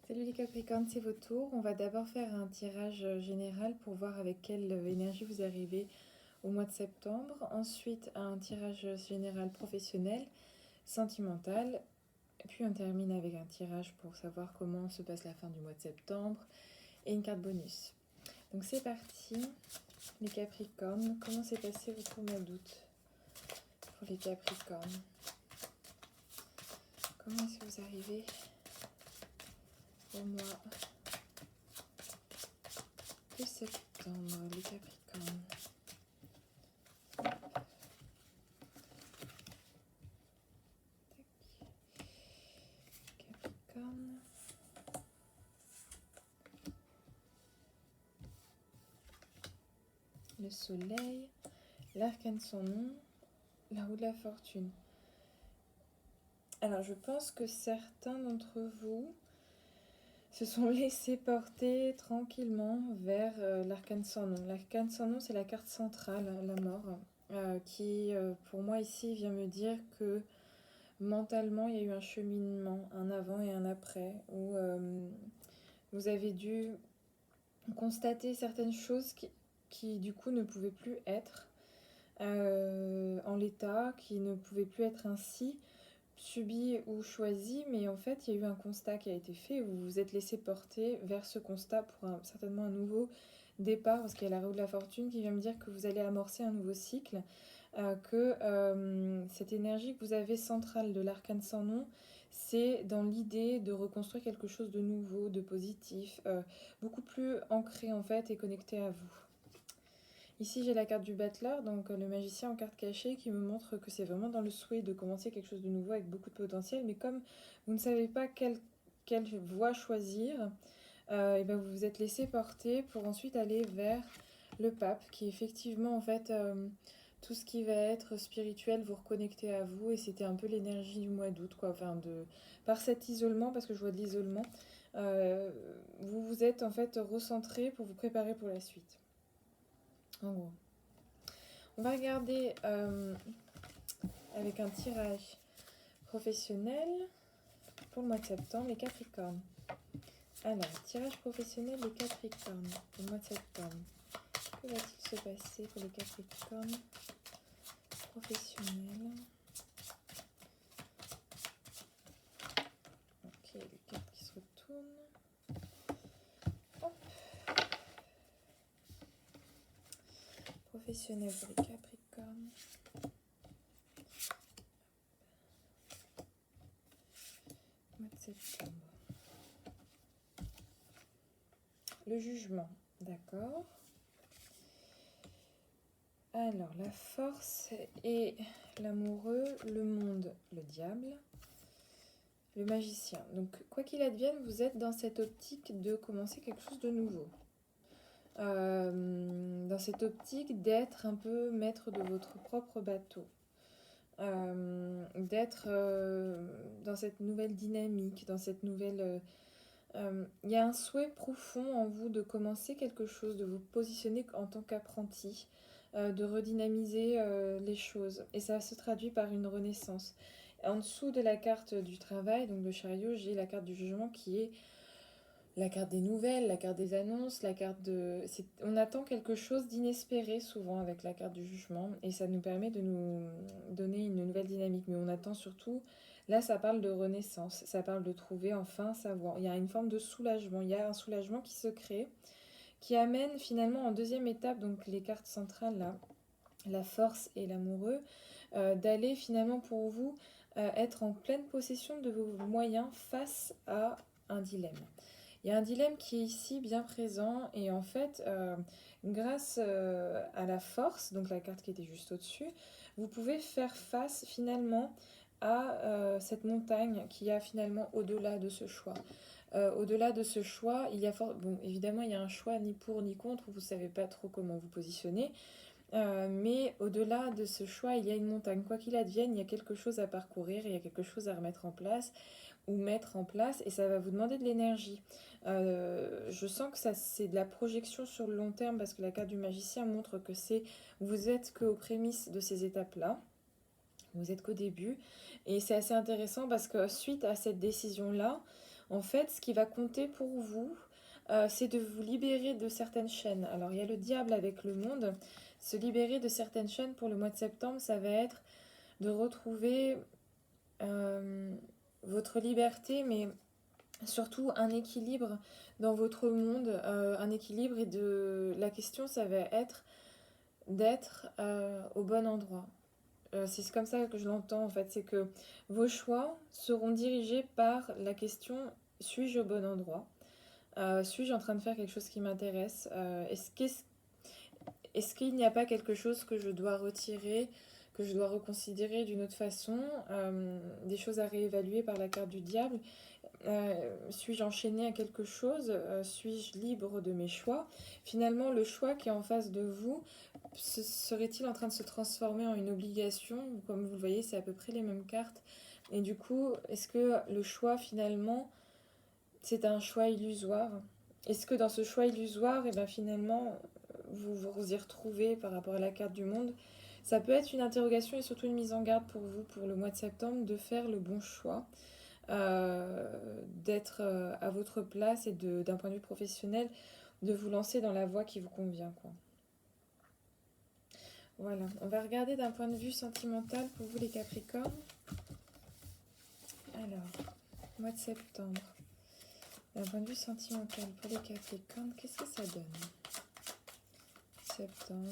Salut les Capricornes, c'est votre tour. On va d'abord faire un tirage général pour voir avec quelle énergie vous arrivez au mois de septembre. Ensuite, un tirage général professionnel, sentimental. Puis on termine avec un tirage pour savoir comment se passe la fin du mois de septembre et une carte bonus. Donc c'est parti, les Capricornes. Comment s'est passé votre mois d'août pour les Capricornes? Comment est-ce que vous arrivez au mois de septembre, les Capricornes? Capricorne. Le soleil, l'arcane sans nom, la roue de la fortune. Alors je pense que certains d'entre vous se sont laissés porter tranquillement vers l'arcane sans nom. L'arcane sans nom, c'est la carte centrale, la mort, qui pour moi ici vient me dire que mentalement il y a eu un cheminement, un avant et un après, où vous avez dû constater certaines choses qui du coup ne pouvaient plus être en l'état, qui ne pouvaient plus être ainsi, subi ou choisi, mais en fait il y a eu un constat qui a été fait, vous vous êtes laissé porter vers ce constat pour certainement un nouveau départ, parce qu'il y a la roue de la fortune qui vient me dire que vous allez amorcer un nouveau cycle, que cette énergie que vous avez centrale de l'arcane sans nom, c'est dans l'idée de reconstruire quelque chose de nouveau, de positif, beaucoup plus ancré en fait et connecté à vous. Ici j'ai la carte du Battleur, donc le magicien en carte cachée, qui me montre que c'est vraiment dans le souhait de commencer quelque chose de nouveau avec beaucoup de potentiel, mais comme vous ne savez pas quelle voie choisir, et ben vous vous êtes laissé porter pour ensuite aller vers le pape, qui effectivement en fait tout ce qui va être spirituel vous reconnecter à vous, et c'était un peu l'énergie du mois d'août, quoi. Enfin, par cet isolement, parce que je vois de l'isolement, vous vous êtes en fait recentré pour vous préparer pour la suite. En gros. On va regarder avec un tirage professionnel pour le mois de septembre, les Capricornes. Alors, tirage professionnel des Capricornes pour le mois de septembre. Que va-t-il se passer pour les Capricornes professionnels? Ok, les cartes qui se retournent. Hop. Professionnel pour les Capricornes. Mois de septembre. Le jugement, d'accord. Alors, la force et l'amoureux, le monde, le diable, le magicien. Donc, quoi qu'il advienne, vous êtes dans cette optique de commencer quelque chose de nouveau. Dans cette optique d'être un peu maître de votre propre bateau. D'être dans cette nouvelle dynamique, dans cette nouvelle... Il y a un souhait profond en vous de commencer quelque chose, de vous positionner en tant qu'apprenti, de redynamiser les choses. Et ça se traduit par une renaissance. En dessous de la carte du travail, donc le chariot, j'ai la carte du jugement qui est la carte des nouvelles, la carte des annonces, la carte de... On attend quelque chose d'inespéré souvent avec la carte du jugement, et ça nous permet de nous donner une nouvelle dynamique. Mais on attend surtout... Là, ça parle de renaissance, ça parle de trouver enfin sa voie. Il y a une forme de soulagement, il y a un soulagement qui se crée, qui amène finalement en deuxième étape, donc les cartes centrales là, la force et l'amoureux, d'aller finalement pour vous être en pleine possession de vos moyens face à un dilemme. Il y a un dilemme qui est ici bien présent, et en fait, grâce à la force, donc la carte qui était juste au-dessus, vous pouvez faire face finalement à cette montagne qui a finalement au-delà de ce choix. Au-delà de ce choix, il y a bon, évidemment, il y a un choix ni pour ni contre, vous ne savez pas trop comment vous positionner, mais au-delà de ce choix, il y a une montagne. Quoi qu'il advienne, il y a quelque chose à parcourir, il y a quelque chose à remettre en place ou mettre en place, et ça va vous demander de l'énergie. Je sens que ça, c'est de la projection sur le long terme, parce que la carte du magicien montre que vous êtes qu'aux prémices de ces étapes-là. Vous êtes qu'au début, et c'est assez intéressant parce que suite à cette décision-là, En fait, ce qui va compter pour vous, c'est de vous libérer de certaines chaînes. Alors, il y a le diable avec le monde. Se libérer de certaines chaînes pour le mois de septembre, ça va être de retrouver euh, votre liberté, mais surtout un équilibre dans votre monde, un équilibre et la question, ça va être d'être au bon endroit. C'est comme ça que je l'entends en fait, c'est que vos choix seront dirigés par la question suis-je au bon endroit? Suis-je en train de faire quelque chose qui m'intéresse? Est-ce qu'il n'y a pas quelque chose que je dois retirer, que je dois reconsidérer d'une autre façon? Des choses à réévaluer par la carte du diable. Suis-je enchaîné à quelque chose? Suis-je libre de mes choix? Finalement, le choix qui est en face de vous, serait-il en train de se transformer en une obligation? Comme vous le voyez, c'est à peu près les mêmes cartes. Et du coup, est-ce que le choix, finalement, c'est un choix illusoire? Est-ce que dans ce choix illusoire, et ben finalement, vous vous y retrouvez par rapport à la carte du monde? Ça peut être une interrogation et surtout une mise en garde pour vous, pour le mois de septembre, de faire le bon choix, euh, d'être à votre place et d'un point de vue professionnel, de vous lancer dans la voie qui vous convient, quoi. Voilà, on va regarder d'un point de vue sentimental pour vous les Capricornes. Alors, mois de septembre. D'un point de vue sentimental pour les Capricornes, qu'est-ce que ça donne? Septembre,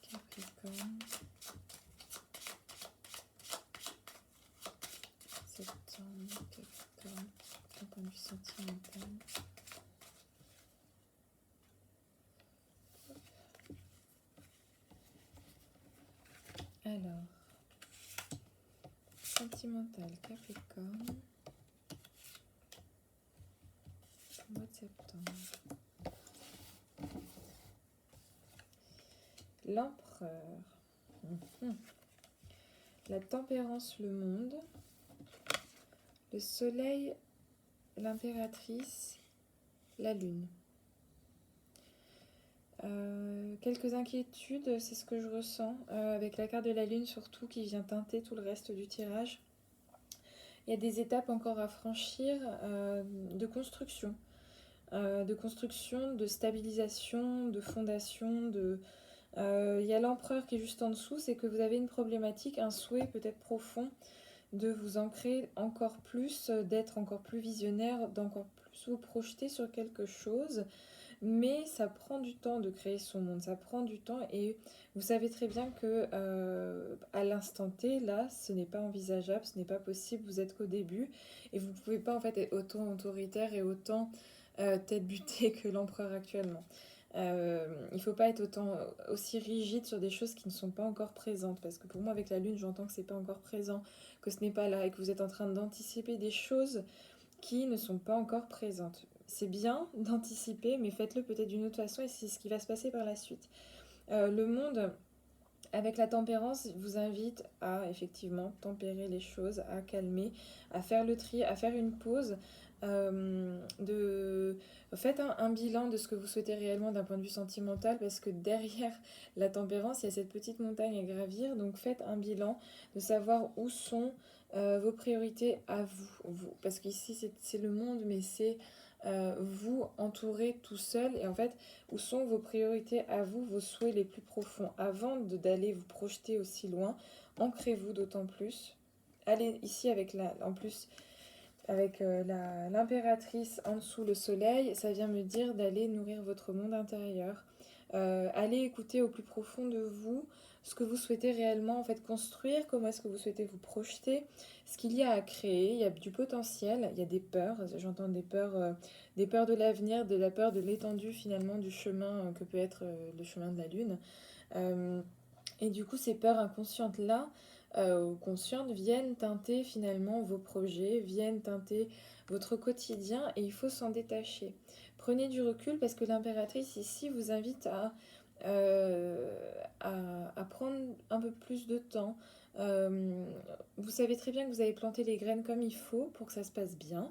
Capricorne. Septembre, Capricorne. D'un point de vue sentimental. Alors, sentimental, Capricorne. Mois de septembre. L'empereur. La tempérance, le monde. Le soleil, l'impératrice, la lune. Quelques inquiétudes, c'est ce que je ressens, avec la carte de la lune surtout qui vient teinter tout le reste du tirage. Il y a des étapes encore à franchir, de construction, de stabilisation, de fondation, il y a l'empereur qui est juste en dessous, c'est que vous avez une problématique, un souhait peut-être profond de vous ancrer encore plus, d'être encore plus visionnaire, d'encore plus vous projeter sur quelque chose. Mais ça prend du temps de créer son monde, ça prend du temps et vous savez très bien que à l'instant T, là, ce n'est pas envisageable, ce n'est pas possible, vous êtes qu'au début et vous ne pouvez pas en fait être autant autoritaire et autant tête butée que l'empereur actuellement. Il ne faut pas être aussi rigide sur des choses qui ne sont pas encore présentes parce que pour moi avec la lune j'entends que c'est pas encore présent, que ce n'est pas là et que vous êtes en train d'anticiper des choses qui ne sont pas encore présentes. C'est bien d'anticiper, mais faites-le peut-être d'une autre façon et c'est ce qui va se passer par la suite. Le monde, avec la tempérance, vous invite à effectivement tempérer les choses, à calmer, à faire le tri, à faire une pause. Faites un bilan de ce que vous souhaitez réellement d'un point de vue sentimental parce que derrière la tempérance, il y a cette petite montagne à gravir. Donc faites un bilan de savoir où sont vos priorités à vous. Parce qu'ici, c'est le monde, mais c'est vous entouré tout seul. Et en fait, où sont vos priorités à vous, vos souhaits les plus profonds? Avant d'aller vous projeter aussi loin, ancrez-vous d'autant plus. Allez ici en plus, avec l'impératrice en dessous le soleil, ça vient me dire d'aller nourrir votre monde intérieur. Allez écouter au plus profond de vous ce que vous souhaitez réellement en fait construire, comment est-ce que vous souhaitez vous projeter, ce qu'il y a à créer. Il y a du potentiel, il y a des peurs, j'entends des peurs de l'avenir, de la peur de l'étendue finalement du chemin que peut être le chemin de la lune. Euh, et du coup, ces peurs inconscientes-là, ou conscientes, viennent teinter finalement vos projets, viennent teinter votre quotidien et il faut s'en détacher. Prenez du recul parce que l'impératrice ici vous invite euh, à prendre un peu plus de temps. Vous savez très bien que vous avez planté les graines comme il faut pour que ça se passe bien,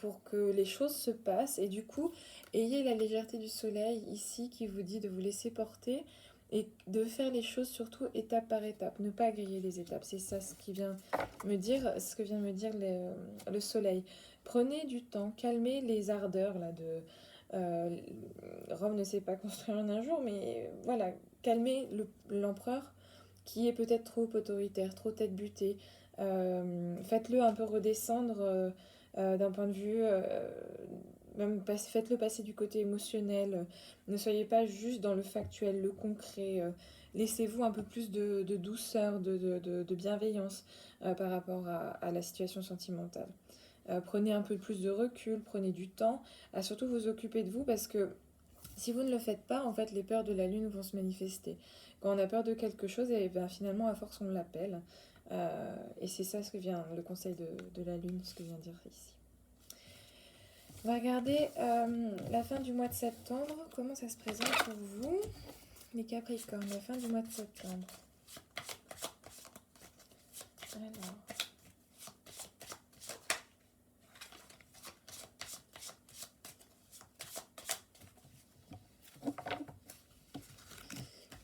pour que les choses se passent et du coup, ayez la légèreté du soleil ici qui vous dit de vous laisser porter et de faire les choses surtout étape par étape, ne pas griller les étapes. C'est ça ce que vient de me dire le soleil. Prenez du temps, calmez les ardeurs là de euh, Rome ne s'est pas construite en un jour, mais voilà, calmez l'empereur qui est peut-être trop autoritaire, trop tête-butée. Faites-le un peu redescendre d'un point de vue, faites-le passer du côté émotionnel. Ne soyez pas juste dans le factuel, le concret. Laissez-vous un peu plus de douceur, de bienveillance par rapport à la situation sentimentale. Prenez un peu plus de recul, prenez du temps à surtout vous occuper de vous parce que si vous ne le faites pas, en fait, les peurs de la lune vont se manifester. Quand on a peur de quelque chose, et ben, finalement, à force, on l'appelle. Et c'est ça ce que vient le conseil de la lune, ce que vient dire ici. On va regarder la fin du mois de septembre. Comment ça se présente pour vous, les Capricornes, la fin du mois de septembre. Alors.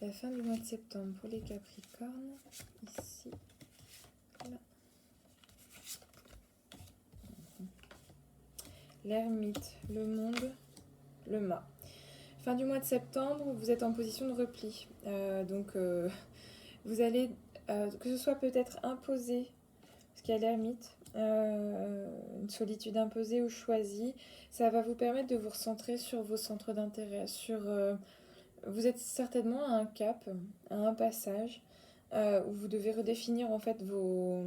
La fin du mois de septembre pour les Capricornes, ici, là. L'ermite, le monde, le mât. Fin du mois de septembre, vous êtes en position de repli. Vous allez, que ce soit peut-être imposé, parce qu'il y a l'ermite, une solitude imposée ou choisie, ça va vous permettre de vous recentrer sur vos centres d'intérêt, vous êtes certainement à un cap, à un passage où vous devez redéfinir en fait vos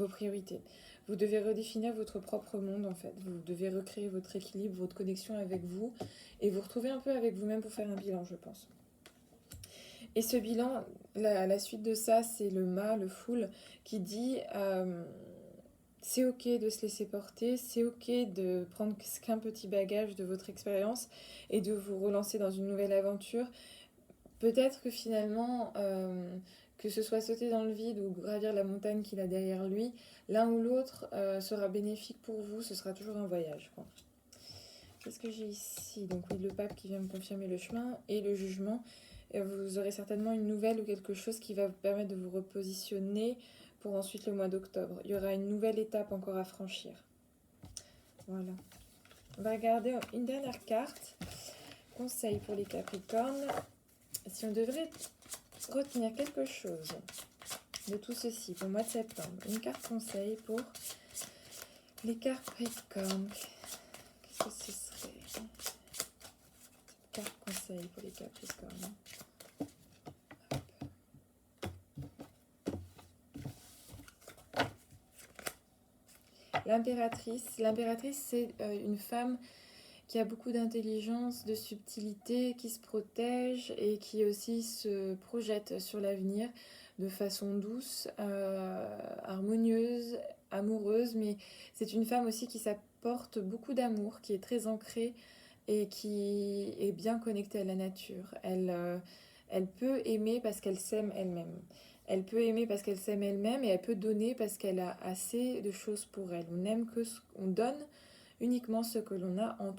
priorités. Vous devez redéfinir votre propre monde en fait. Vous devez recréer votre équilibre, votre connexion avec vous et vous retrouver un peu avec vous-même pour faire un bilan, je pense. Et ce bilan, la suite de ça, c'est le mât, le fool, qui dit c'est ok de se laisser porter, c'est ok de prendre qu'un petit bagage de votre expérience et de vous relancer dans une nouvelle aventure. Peut-être que finalement, que ce soit sauter dans le vide ou gravir la montagne qu'il a derrière lui, l'un ou l'autre sera bénéfique pour vous, ce sera toujours un voyage, quoi. Qu'est-ce que j'ai ici? Donc oui, le pape qui vient me confirmer le chemin et le jugement. Et vous aurez certainement une nouvelle ou quelque chose qui va vous permettre de vous repositionner pour ensuite le mois d'octobre. Il y aura une nouvelle étape encore à franchir. Voilà. On va regarder une dernière carte. Conseil pour les Capricornes. Si on devrait retenir quelque chose de tout ceci pour le mois de septembre, une carte conseil pour les Capricornes. Qu'est-ce que ce serait? Carte conseil pour les Capricornes. L'impératrice. L'impératrice, c'est une femme qui a beaucoup d'intelligence, de subtilité, qui se protège et qui aussi se projette sur l'avenir de façon douce, harmonieuse, amoureuse, mais c'est une femme aussi qui s'apporte beaucoup d'amour, qui est très ancrée et qui est bien connectée à la nature. Elle peut aimer parce qu'elle s'aime elle-même. Elle peut aimer parce qu'elle s'aime elle-même et elle peut donner parce qu'elle a assez de choses pour elle. On aime on donne uniquement ce que l'on a en